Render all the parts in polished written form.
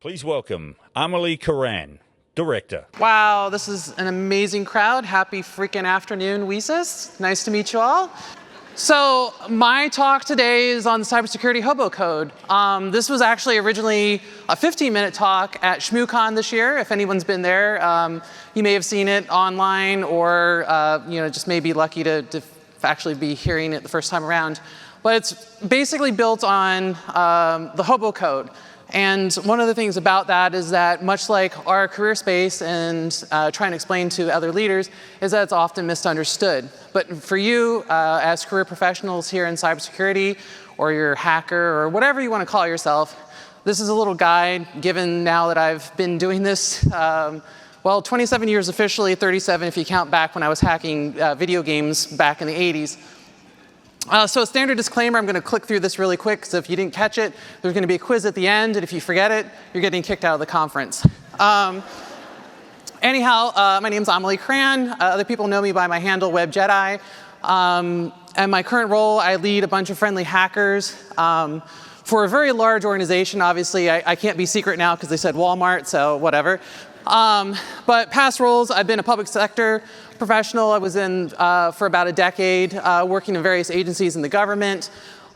Please welcome Amélie Koran, Director. Wow, this is an amazing crowd. Happy freaking afternoon, WiCyS. Nice to meet you all. So my talk today is on the Cybersecurity Hobo code. This was actually originally a 15-minute talk at ShmooCon this year. If anyone's been there, you may have seen it online, or just may be lucky to actually be hearing it the first time around. But it's basically built on the Hobo code. And one of the things about that is that, much like our career space and trying to explain to other leaders, is that it's often misunderstood. But for you, as career professionals here in cybersecurity, or you're a hacker, or whatever you want to call yourself, this is a little guide, given now that I've been doing this, 27 years officially, 37 if you count back when I was hacking video games back in the 80s. So a standard disclaimer, I'm going to click through this really quick, so if you didn't catch it, there's going to be a quiz at the end, and if you forget it, you're getting kicked out of the conference. Anyhow, my name's Amélie Koran. Other people know me by my handle, WebJedi. And my current role, I lead a bunch of friendly hackers. For a very large organization, obviously, I can't be secret now because they said Walmart, so whatever. But past roles, I've been a public sector professional. I was in for about a decade, working in various agencies in the government,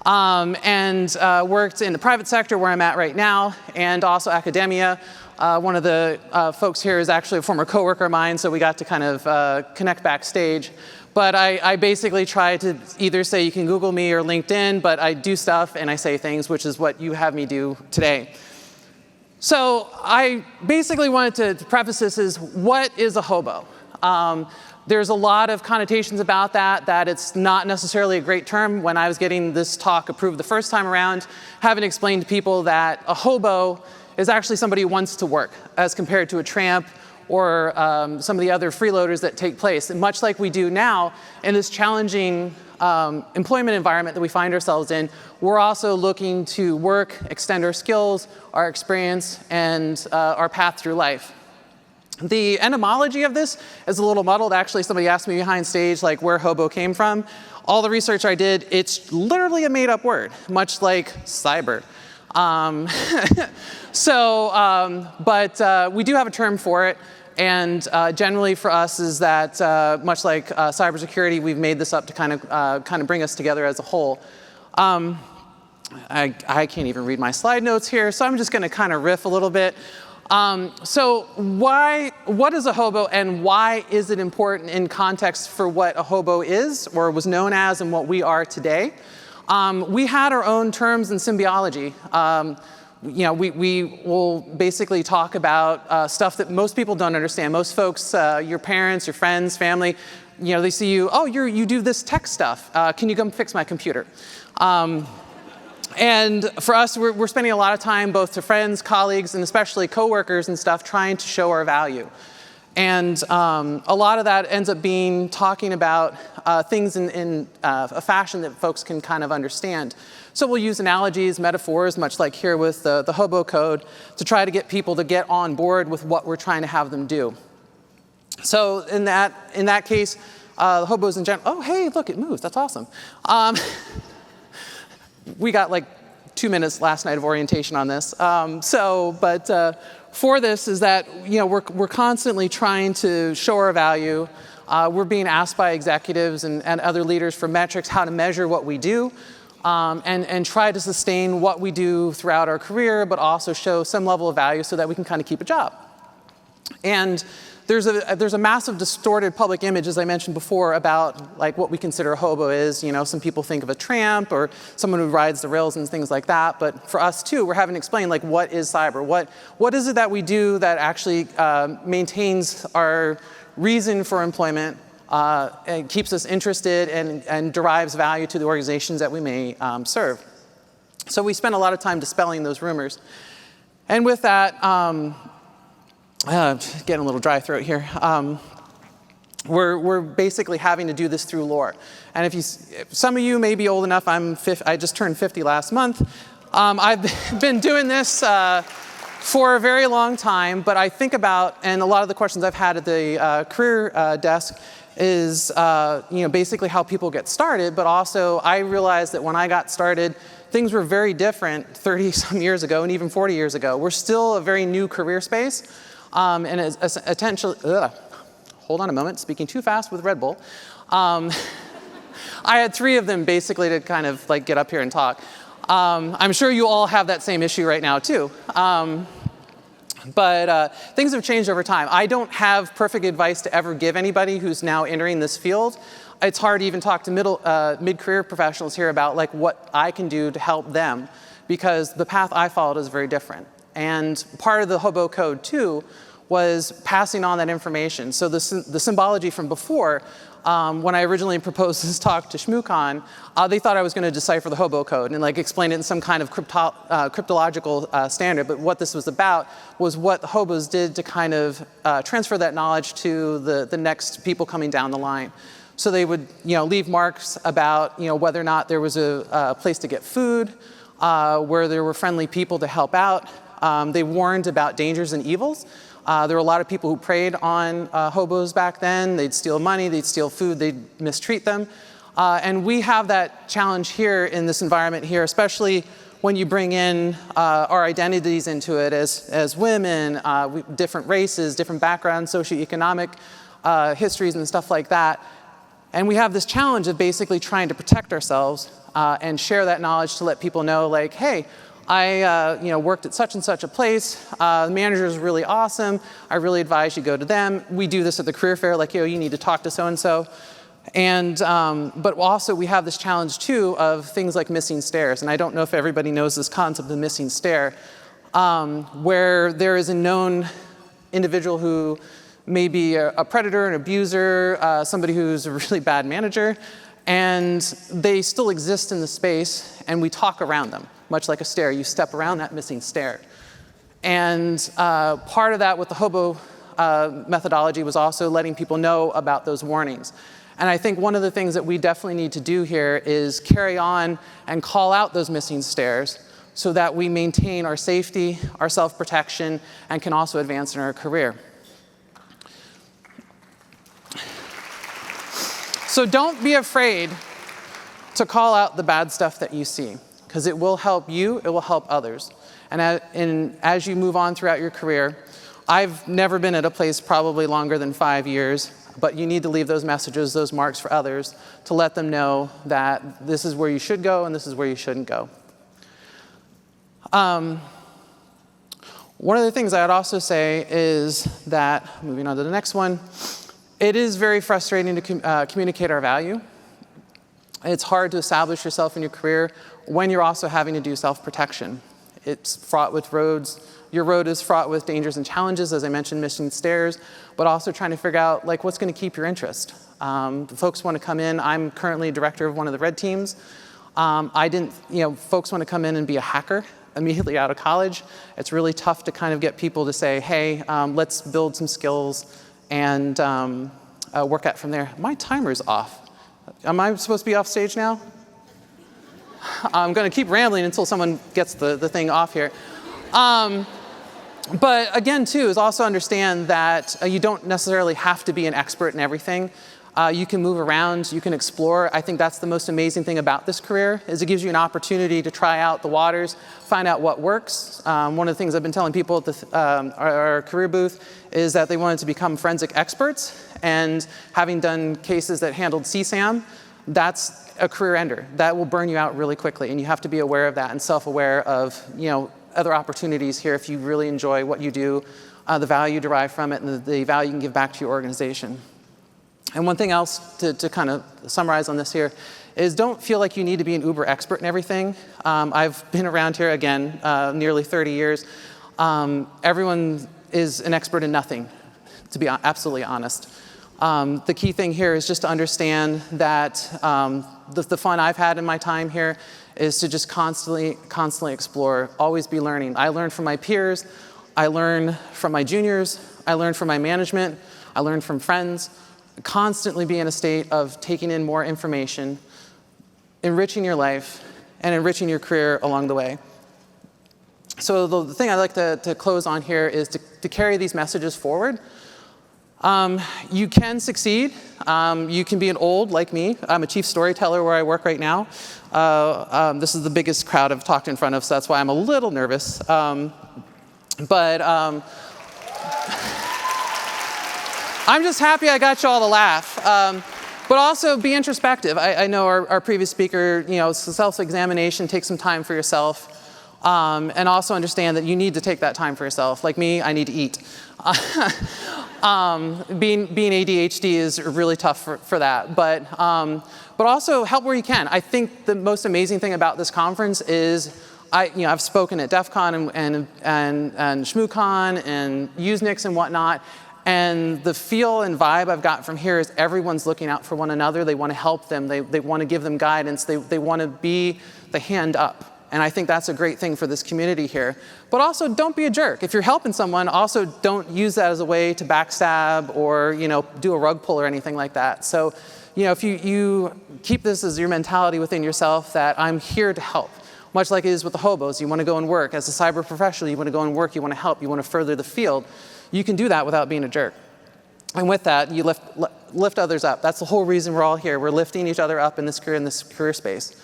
and worked in the private sector where I'm at right now, and also academia. One of the folks here is actually a former coworker of mine, so we got to kind of connect backstage. But I basically try to either say you can Google me or LinkedIn, but I do stuff and I say things, which is what you have me do today. So I basically wanted to preface this as, what is a hobo? There's a lot of connotations about that it's not necessarily a great term. When I was getting this talk approved the first time around, having explained to people that a hobo is actually somebody who wants to work, as compared to a tramp or some of the other freeloaders that take place. And much like we do now in this challenging employment environment that we find ourselves in, we're also looking to work, extend our skills, our experience, and our path through life. The etymology of this is a little muddled. Actually, somebody asked me behind stage like where hobo came from. All the research I did, it's literally a made-up word, much like cyber. But we do have a term for it. And generally for us is that, much like cybersecurity, we've made this up to kind of bring us together as a whole. I can't even read my slide notes here, so I'm just going to kind of riff a little bit. So what is a hobo, and why is it important in context for what a hobo is, or was known as, and what we are today? We had our own terms in symbiology. We will basically talk about stuff that most people don't understand. Most folks, your parents, your friends, family, they see you, oh, you do this tech stuff. Can you come fix my computer? And for us, we're spending a lot of time, both to friends, colleagues, and especially coworkers and stuff, trying to show our value. And a lot of that ends up being talking about things in a fashion that folks can kind of understand. So we'll use analogies, metaphors, much like here with the Hobo code, to try to get people to get on board with what we're trying to have them do. So in that case, the hobos in general, oh, hey, look, it moves. That's awesome. We got like 2 minutes last night of orientation on this. For this is that we're constantly trying to show our value. We're being asked by executives and other leaders for metrics, how to measure what we do, and try to sustain what we do throughout our career, but also show some level of value so that we can kind of keep a job. And there's a massive distorted public image, as I mentioned before, about like what we consider a hobo is. Some people think of a tramp or someone who rides the rails and things like that. But for us too, we're having to explain like what is cyber? What is it that we do that actually maintains our reason for employment, and keeps us interested and derives value to the organizations that we may serve? So we spend a lot of time dispelling those rumors. And with that, getting a little dry throat here. We're basically having to do this through lore. And if some of you may be old enough, I just turned 50 last month. I've been doing this for a very long time, but I think about, and a lot of the questions I've had at the career desk is basically how people get started, but also I realized that when I got started, things were very different 30-some years ago and even 40 years ago. We're still a very new career space, and hold on a moment, speaking too fast with Red Bull. I had 3 of them basically to kind of like get up here and talk. I'm sure you all have that same issue right now too. But things have changed over time. I don't have perfect advice to ever give anybody who's now entering this field. It's hard to even talk to mid-career professionals here about like what I can do to help them, because the path I followed is very different. And part of the Hobo code too was passing on that information. So the symbology from before, when I originally proposed this talk to ShmooCon, they thought I was going to decipher the Hobo code and like explain it in some kind of cryptological standard. But what this was about was what the hobos did to kind of transfer that knowledge to the next people coming down the line. So they would, leave marks about, whether or not there was a place to get food, where there were friendly people to help out. They warned about dangers and evils. There were a lot of people who preyed on hobos back then. They'd steal money, they'd steal food, they'd mistreat them. And we have that challenge here in this environment here, especially when you bring in our identities into it as women, different races, different backgrounds, socioeconomic histories and stuff like that. And we have this challenge of basically trying to protect ourselves and share that knowledge to let people know, like, hey, I worked at such and such a place. The manager is really awesome. I really advise you go to them. We do this at the career fair, like, you need to talk to so-and-so. And, but also we have this challenge too of things like missing stairs. And I don't know if everybody knows this concept of missing stair, where there is a known individual who may be a predator, an abuser, somebody who's a really bad manager, and they still exist in the space, and we talk around them, much like a stair. You step around that missing stair. And part of that with the Hobo methodology was also letting people know about those warnings. And I think one of the things that we definitely need to do here is carry on and call out those missing stairs so that we maintain our safety, our self-protection, and can also advance in our career. So don't be afraid to call out the bad stuff that you see, because it will help you, it will help others. And as you move on throughout your career, I've never been at a place probably longer than 5 years, but you need to leave those messages, those marks for others to let them know that this is where you should go and this is where you shouldn't go. One of the things I would also say is that, moving on to the next one, it is very frustrating to communicate our value. It's hard to establish yourself in your career when you're also having to do self-protection. It's fraught with roads. Your road is fraught with dangers and challenges, as I mentioned, missing stairs, but also trying to figure out like what's going to keep your interest. Folks want to come in. I'm currently director of one of the red teams. Folks want to come in and be a hacker immediately out of college. It's really tough to kind of get people to say, hey, let's build some skills and work at from there. My timer's off. Am I supposed to be off stage now? I'm going to keep rambling until someone gets the thing off here. But again, too, is also understand that you don't necessarily have to be an expert in everything. You can move around, you can explore. I think that's the most amazing thing about this career, is it gives you an opportunity to try out the waters, find out what works. One of the things I've been telling people at our career booth is that they wanted to become forensic experts, and having done cases that handled CSAM, that's a career ender. That will burn you out really quickly, and you have to be aware of that and self-aware of, other opportunities here if you really enjoy what you do, the value you derive from it, and the value you can give back to your organization. And one thing else to kind of summarize on this here is don't feel like you need to be an uber expert in everything. I've been around here, again, nearly 30 years. Everyone is an expert in nothing, to be absolutely honest. The key thing here is just to understand that the fun I've had in my time here is to just constantly explore, always be learning. I learn from my peers, I learn from my juniors, I learn from my management, I learn from friends. Constantly be in a state of taking in more information, enriching your life, and enriching your career along the way. So the thing I'd like to close on here is to carry these messages forward. You can succeed. You can be an old like me. I'm a chief storyteller where I work right now. This is the biggest crowd I've talked in front of, so that's why I'm a little nervous. But I'm just happy I got you all to laugh. But also be introspective. I know our previous speaker, self-examination, take some time for yourself. And also understand that you need to take that time for yourself. Like me, I need to eat. Being ADHD is really tough for that. But also help where you can. I think the most amazing thing about this conference is I've spoken at DEF CON and ShmooCon and Usenix and whatnot. And the feel and vibe I've got from here is everyone's looking out for one another. They want to help them. They want to give them guidance. They want to be the hand up. And I think that's a great thing for this community here. But also, don't be a jerk. If you're helping someone, also don't use that as a way to backstab or do a rug pull or anything like that. So if you keep this as your mentality within yourself that I'm here to help, much like it is with the hobos. You want to go and work. As a cyber professional, you want to go and work. You want to help. You want to further the field. You can do that without being a jerk. And with that, you lift others up. That's the whole reason we're all here. We're lifting each other up in this career space.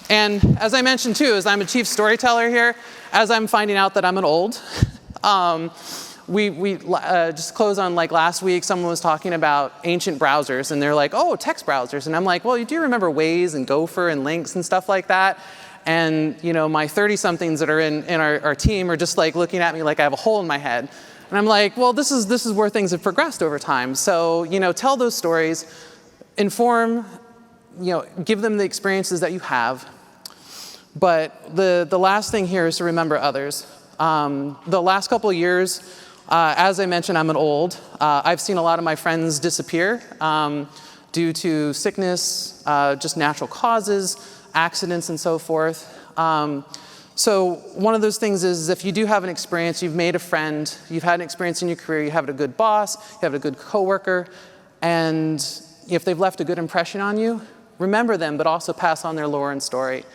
And as I mentioned too, as I'm a chief storyteller here, as I'm finding out that I'm an old, we just closed on like last week, someone was talking about ancient browsers and they're like, oh, text browsers. And I'm like, well, do you remember WiCyS and Gopher and Lynx and stuff like that? And my 30-somethings that are in our team are just like looking at me like I have a hole in my head. And I'm like, well, this is where things have progressed over time. So, tell those stories, inform, give them the experiences that you have. But the last thing here is to remember others. The last couple of years, as I mentioned, I'm an old. I've seen a lot of my friends disappear due to sickness, just natural causes, accidents, and so forth. So one of those things is if you do have an experience, you've made a friend, you've had an experience in your career, you have a good boss, you have a good coworker, and if they've left a good impression on you, remember them, but also pass on their lore and story.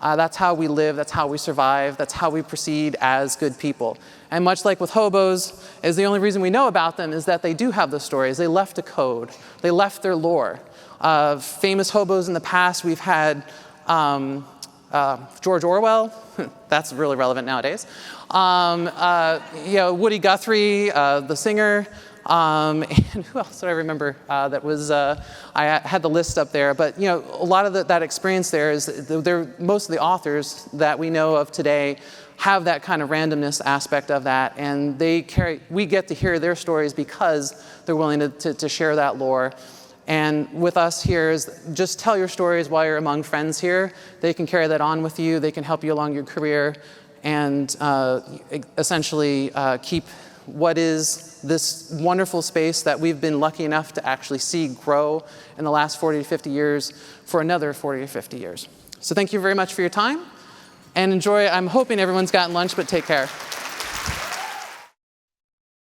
That's how we live, that's how we survive, that's how we proceed as good people. And much like with hobos, is the only reason we know about them is that they do have those stories. They left a code, they left their lore. Famous hobos in the past, we've had George Orwell, that's really relevant nowadays. Woody Guthrie, the singer, and who else did I remember that was, I had the list up there, but a lot of that experience there is, most of the authors that we know of today have that kind of randomness aspect of that, and we get to hear their stories because they're willing to share that lore. And with us here is just tell your stories while you're among friends here. They can carry that on with you. They can help you along your career and essentially keep what is this wonderful space that we've been lucky enough to actually see grow in the last 40 to 50 years for another 40 or 50 years. So thank you very much for your time and enjoy. I'm hoping everyone's gotten lunch, but take care.